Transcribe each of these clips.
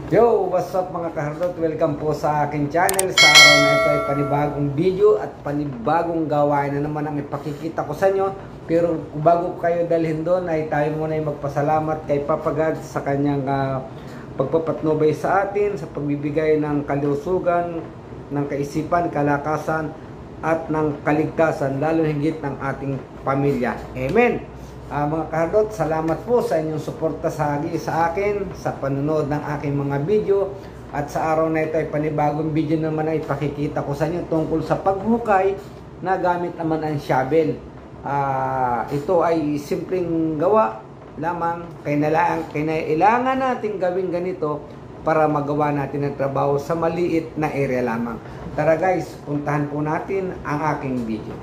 Yo, what's up mga kahardot? Welcome po sa aking channel. Sa araw na ito ay panibagong video at panibagong gawain na naman ang ipakikita ko sa inyo. Pero bago kayo dalhin doon ay tayo muna ay magpasalamat kay Papa God sa kanyang pagpapatnubay sa atin, sa pagbibigay ng kalusugan, ng kaisipan, kalakasan at ng kaligtasan, lalo higit ng ating pamilya. Amen! Mga kahardot, salamat po sa inyong suporta sa akin sa panonood ng aking mga video. At sa araw na ito ay panibagong video naman ay pakikita ko sa inyo tungkol sa paghukay na gamit naman ang shovel. Ito ay simpleng gawa lamang, kailangan natin gawin ganito para magawa natin ang trabaho sa maliit na area lamang. Tara guys, puntahan po natin ang aking video.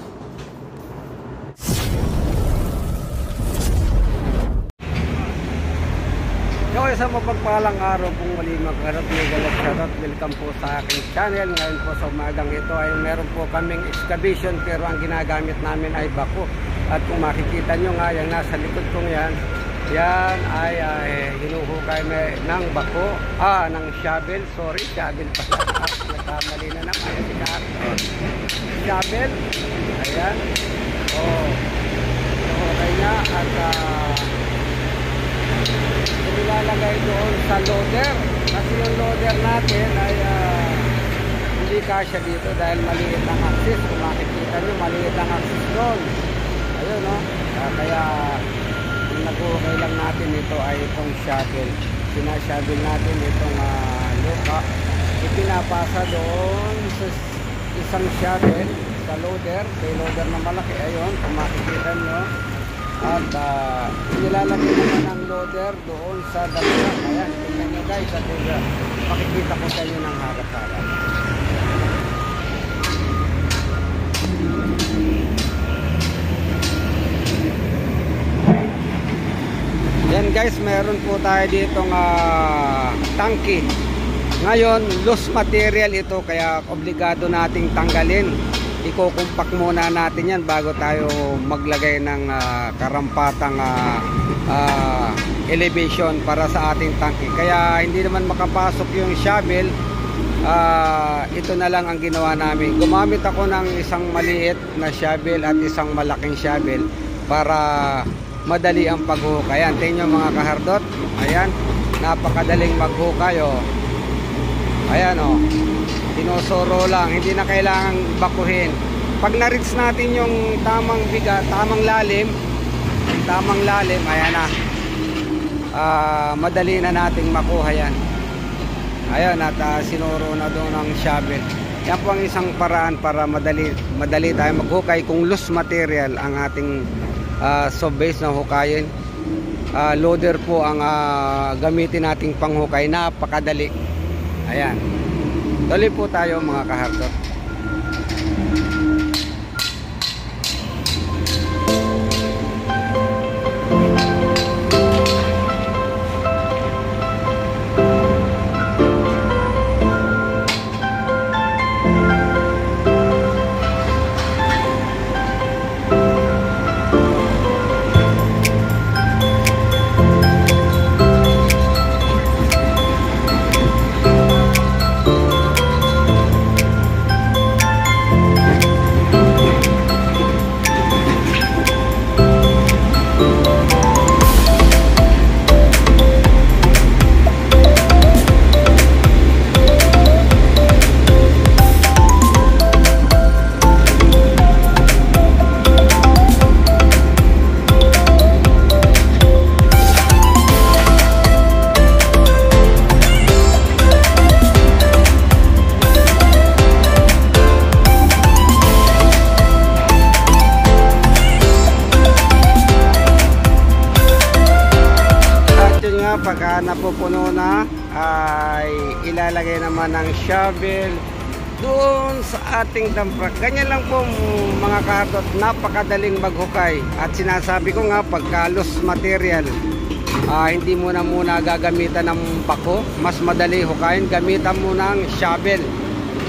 So, isang mapagpalang araw pong muli mga kahardot, welcome po sa aking channel. Ngayon po sa umagang ito ay meron po kaming excavation, pero ang ginagamit namin ay bako. At kung makikita nyo nga, yung nasa likod kong yan ay hinuhukay ng bako, ng shovel, shovel pa. Nagkamali na naman, shovel, ayan, hinuhukay niya at nilalagay doon sa loader, kasi yung loader natin ay hindi kasya dito dahil maliit ang axis. Kung makikita nyo, maliit ang axis doon, ayun no. Kaya yung nag-ukay lang natin ito ay itong shovel. Sinashovel natin itong lupa, ipinapasa doon sa isang shovel sa loader, may loader na malaki, ayun kung makikita nyo. At nilalagay naman ang loader doon sa dalawa. Ayan, tingnan nyo guys, at makikita ko sa inyo ng harap-harap. Yan guys, meron po tayo ditong tangke. Ngayon, loose material ito, kaya obligado nating tanggalin. Ikukumpak muna natin yan bago tayo maglagay ng karampatang elevation para sa ating tangke. Kaya hindi naman makapasok yung shovel. Ito na lang ang ginawa namin. Gumamit ako ng isang maliit na shovel at isang malaking shovel para madali ang paghukay. Ayan, tingnan nyo mga kahardot. Ayan, napakadaling maghukay. Ayan sinusuro lang, hindi na kailangang bakuhin. Pag na-reach natin yung tamang bigat, tamang lalim, ayan na, madali na nating makuha yan. Ayan, at sinuro na doon ng shovel. Yan po ang isang paraan para madali tayo maghukay kung loose material ang ating subbase na hukayin. Loader po ang gamitin nating panghukay, napakadali. Ayan, tuloy po tayo mga kahardot. Pagka napupuno na ay ilalagay naman ng shovel doon sa ating damprak. Ganyan lang po mga kahardot, napakadaling maghukay. At sinasabi ko nga, pagka loose material, hindi muna gagamitan ng bako, mas madali hukayin, gamitan muna ng shovel.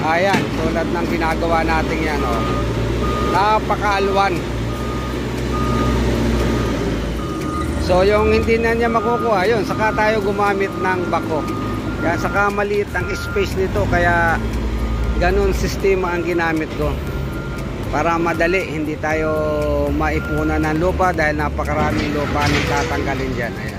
Ayan, tulad ng ginagawa natin yan. Napakaalwan. So yung hindi na niya makukuha, yun, saka tayo gumamit ng bako. Kaya saka maliit ang space nito, kaya ganun sistema ang ginamit ko. Para madali, hindi tayo maipunan ng lupa dahil napakaraming lupa nang tatanggalin dyan. Ayan.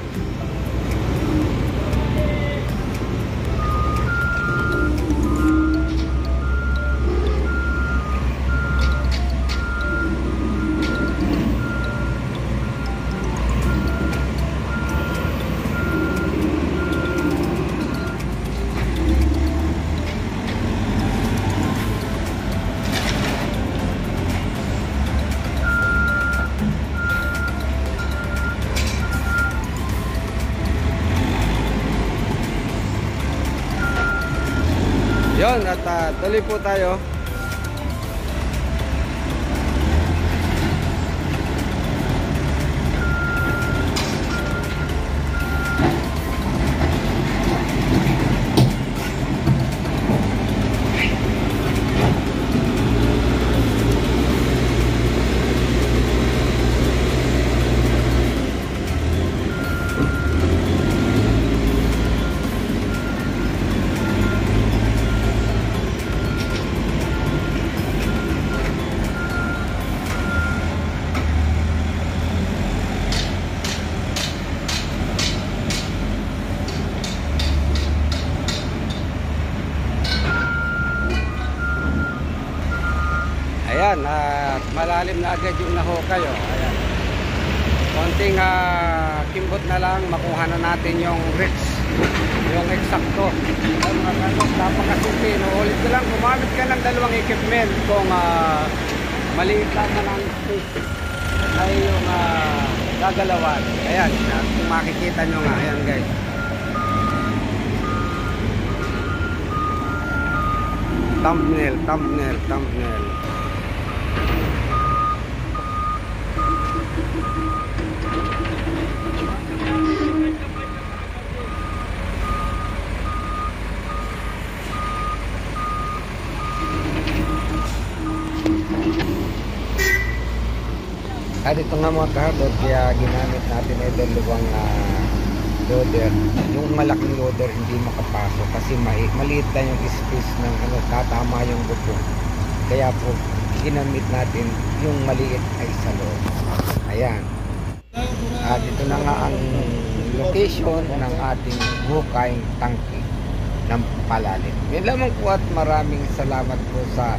Yun, at tuloy po tayo. Ayan, at malalim na agad yung nahukay. Ayan. Konting kimbot na lang, makuha na natin yung reach, yung eksakto. Ang napakasimple. Ulit ko lang, gumamit ka ng dalawang equipment kung maliit lang na ng space ay yung gagalawan. Ayan, kung makikita nyo nga. Ayan guys. Thumbnail. At ito nga mga kahardot, kaya ginamit natin ito luwang loader. Yung malaking loader hindi makapasok kasi maliit lang yung space ng tatama yung bubong. Kaya po ginamit natin yung maliit ay sa loob. Ayan. At ito na nga ang location ng ating hukay tangke ng palalim. Yan lamang po at maraming salamat po sa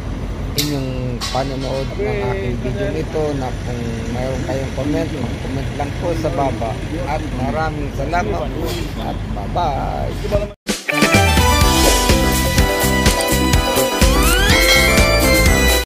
inyong panonood ng aking video nito, na kung mayroon kayong comment, mag-comment lang po sa baba. At maraming salamat po at bye-bye.